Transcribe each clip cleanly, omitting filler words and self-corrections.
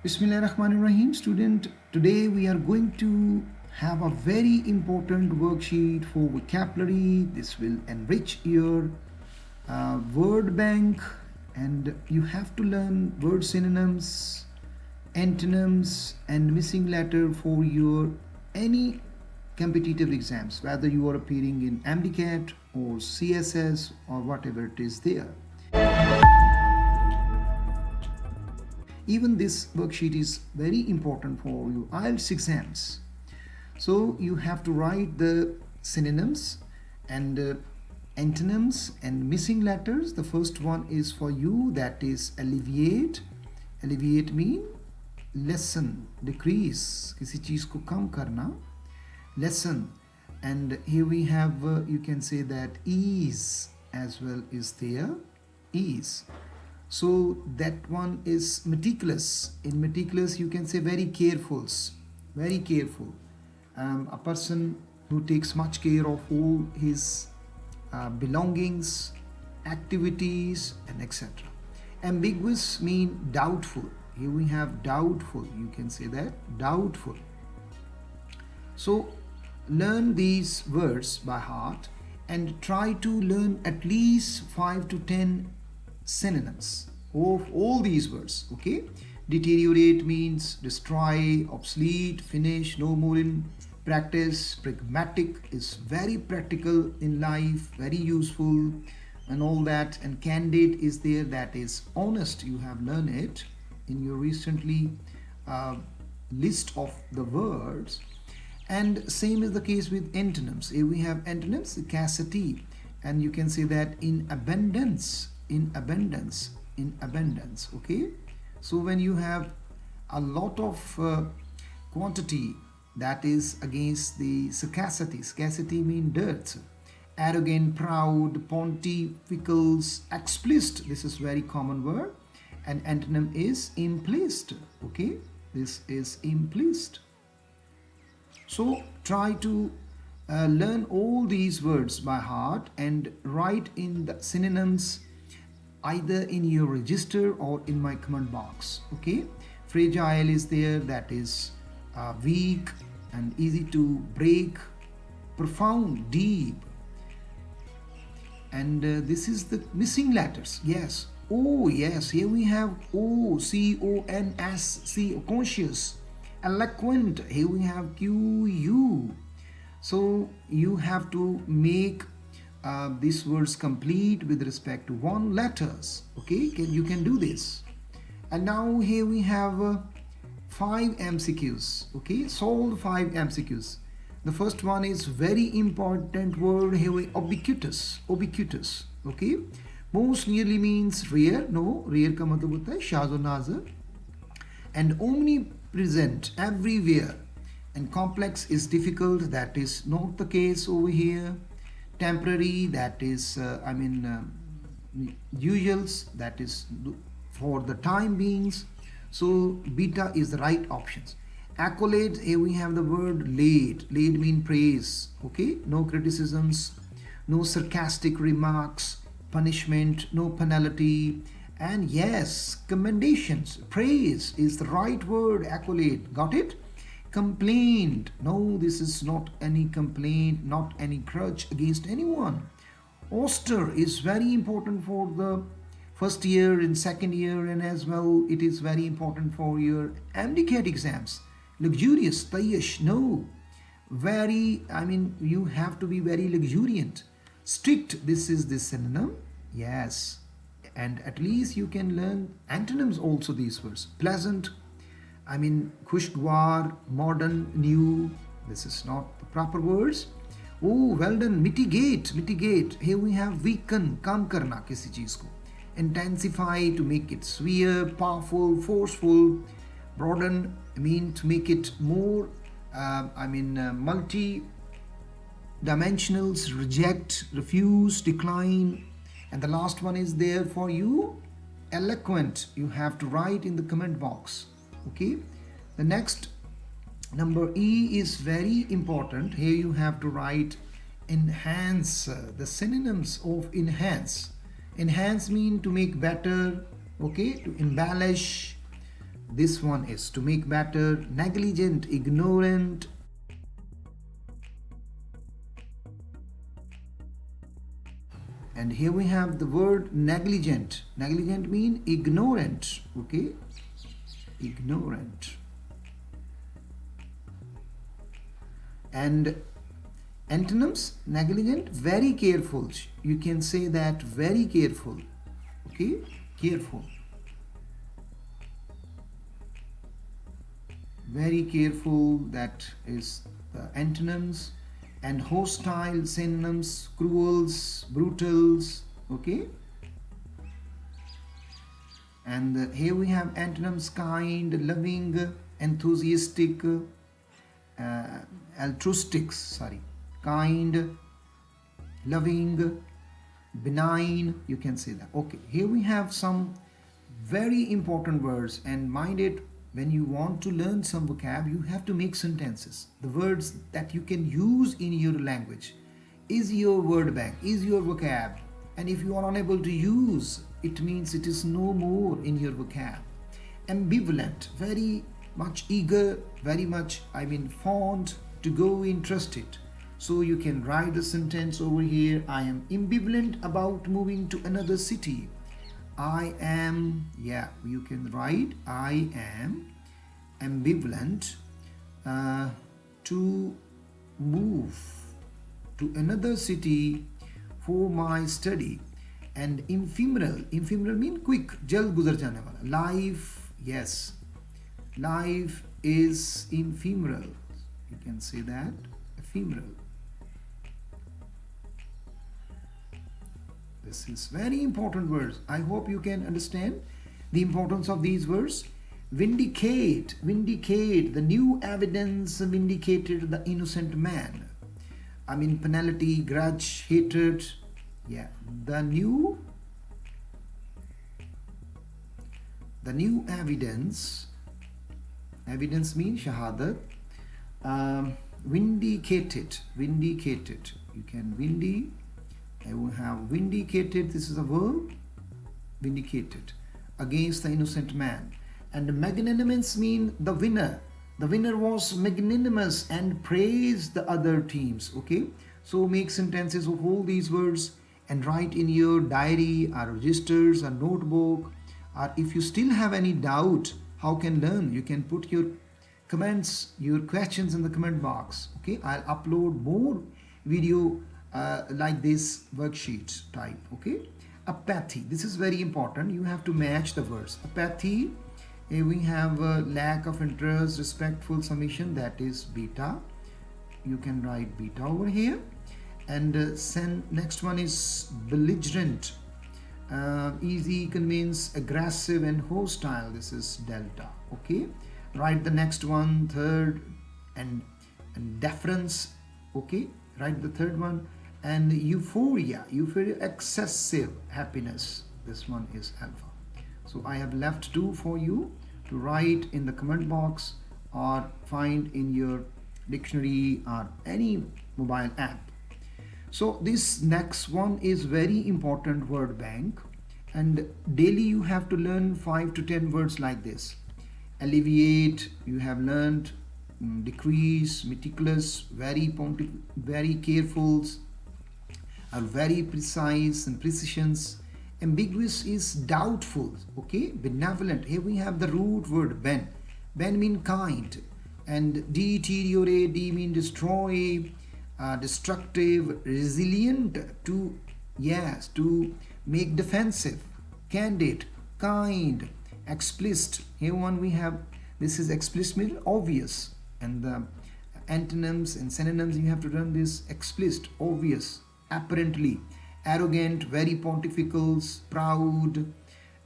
Bismillahirrahmanirrahim. Student, today we are going to have a very important worksheet for vocabulary. This will enrich your word bank, and you have to learn word synonyms, antonyms, and missing letter for your any competitive exams, whether you are appearing in MDCAT or CSS or whatever it is there. Even this worksheet is very important for your IELTS exams. So you have to write the synonyms and antonyms and missing letters. The first one is for you, that is alleviate. Alleviate mean lessen, decrease, किसी चीज को कम करना, lessen. And here we have you can say that ease as well is there, ease. So that one is meticulous. In meticulous you can say very careful, very careful. A person who takes much care of all his belongings, activities, and etc. Ambiguous mean doubtful. Here we have doubtful. You can say that doubtful. So learn these words by heart and try to learn at least 5 to 10 synonyms of all these words. Okay, deteriorate means destroy, obsolete, finish, no more in practice. Pragmatic is very practical in life, very useful and all that. And candid is there, that is honest. You have learned it in your recently list of the words. And same is the case with antonyms. Here we have antonyms, scarcity, and you can say that in abundance, in abundance, in abundance. Okay, so when you have a lot of quantity, that is against the scarcity. Scarcity mean dirt. Arrogant, proud, pontifical, explicit, this is very common word. And antonym is implicit. Okay, this is implicit. So try to learn all these words by heart and write in the synonyms either in your register or in my comment box. Okay, fragile is there, that is weak and easy to break. Profound, deep. And this is the missing letters. Yes, oh yes, here we have O, C-O-N-S-C, conscious. Eloquent, here we have Q-U. So you have to make these words complete with respect to one letters. Okay, you can do this. And now here we have 5 MCQs. Okay, solve 5 MCQs. The first one is very important word here, ubiquitous. Ubiquitous. Okay, most nearly means rare. No, rare का मतलब होता है शाज़ और नाज़र. And omnipresent, everywhere. And complex is difficult, that is not the case over here. Temporary, that is usuals, that is for the time beings. So beta is the right options. Accolades, here we have the word laid. Laid mean praise. Okay, no criticisms, no sarcastic remarks, punishment, no penalty. And yes, commendations, praise is the right word. Accolade, got it? Complaint, no, this is not any complaint, not any grudge against anyone. Austere is very important for the first year and second year, and as well it is very important for your MDCAT exams. Luxurious, tayish, no, very, you have to be very luxuriant. Strict, this is the synonym. Yes, and at least you can learn antonyms also, these words. Pleasant, खुशगवार, modern, new, this is not the proper words. Oh, well done. Mitigate, mitigate, here we have weaken, काम करना किसी चीज को. Intensify, to make it severe, powerful, forceful. Broaden, mean to make it more multi-dimensionals. Reject, refuse, decline. And the last one is there for you, eloquent. You have to write in the comment box. Okay, the next number E is very important. Here you have to write enhance, the synonyms of enhance. Enhance mean to make better. Okay, to embellish, This one is to make better, negligent, ignorant. And here we have the word negligent. Negligent means ignorant. Okay, ignorant. And antonyms, negligent, very careful. You can say that very careful. Okay, careful. Very careful, that is the antonyms. And hostile, synonyms, cruels, brutals. Okay. And here we have antonyms: kind, loving, enthusiastic, altruistic, kind, loving, benign, you can say that. Okay, here we have some very important words, and mind it, when you want to learn some vocab, you have to make sentences. The words that you can use in your language is your word bank, is your vocab. And if you are unable to use, it means it is no more in your vocab. Ambivalent, very much eager, very much, fond to go, interested. So you can write the sentence over here: I am ambivalent about moving to another city. I am, you can write, I am ambivalent to move to another city for my study. And ephemeral mean quick, jald guzar jane wala. Life, yes, life is ephemeral. You can say that, ephemeral. This is very important words. I hope you can understand the importance of these words. Vindicate, the new evidence vindicated the innocent man. Penalty, grudge, hatred. The new evidence means shahadat. Vindicated, you can I will have vindicated, this is a verb, vindicated, against the innocent man. And magnanimous mean the winner. The winner was magnanimous and praised the other teams. Okay, so make sentences of all these words and write in your diary or registers or notebook. Or if you still have any doubt how can learn, you can put your comments, your questions in the comment box. Okay, I'll upload more video like this worksheet type. Okay, apathy, this is very important. You have to match the words. Apathy, we have lack of interest, respectful submission, that is beta. You can write beta over here. And next one is belligerent. Easy, convince, aggressive and hostile, this is delta. Okay, write the next one, third. And deference. Okay, write the third one. And euphoria, excessive happiness, this one is alpha. So I have left two for you to write in the comment box or find in your dictionary or any mobile app. So this next one is very important word bank, and daily you have to learn 5 to 10 words like this. Alleviate, you have learned. Decrease, meticulous, very careful, are very precise and precisions. Ambiguous is doubtful. Okay, benevolent, here we have the root word ben. Ben mean kind. And deteriorate, D mean destroy, destructive, resilient, to make defensive, candid, kind, explicit. Here one we have, this is explicit mean obvious. And the antonyms and synonyms, you have to learn this: explicit, obvious, apparently, arrogant, very pontifical, proud,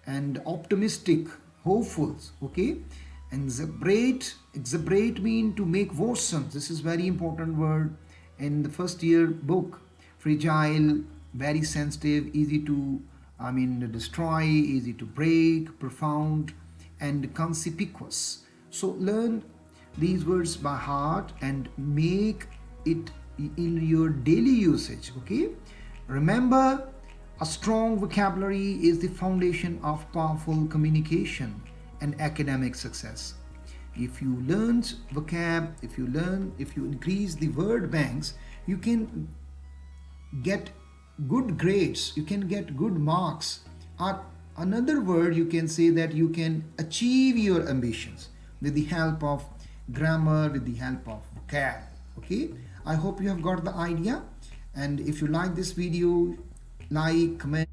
and optimistic, hopeful. Okay, and exuberate mean to make worsen. This is very important word in the first year book. Fragile, very sensitive, easy to destroy, easy to break, profound, and conspicuous. So learn these words by heart and make it in your daily usage. Okay, remember, a strong vocabulary is the foundation of powerful communication. and academic success. If you learn vocab, if you increase the word banks, you can get good grades, you can get good marks, or another word you can say that you can achieve your ambitions with the help of grammar, with the help of vocab. Okay, I hope you have got the idea, and if you like this video, like, comment.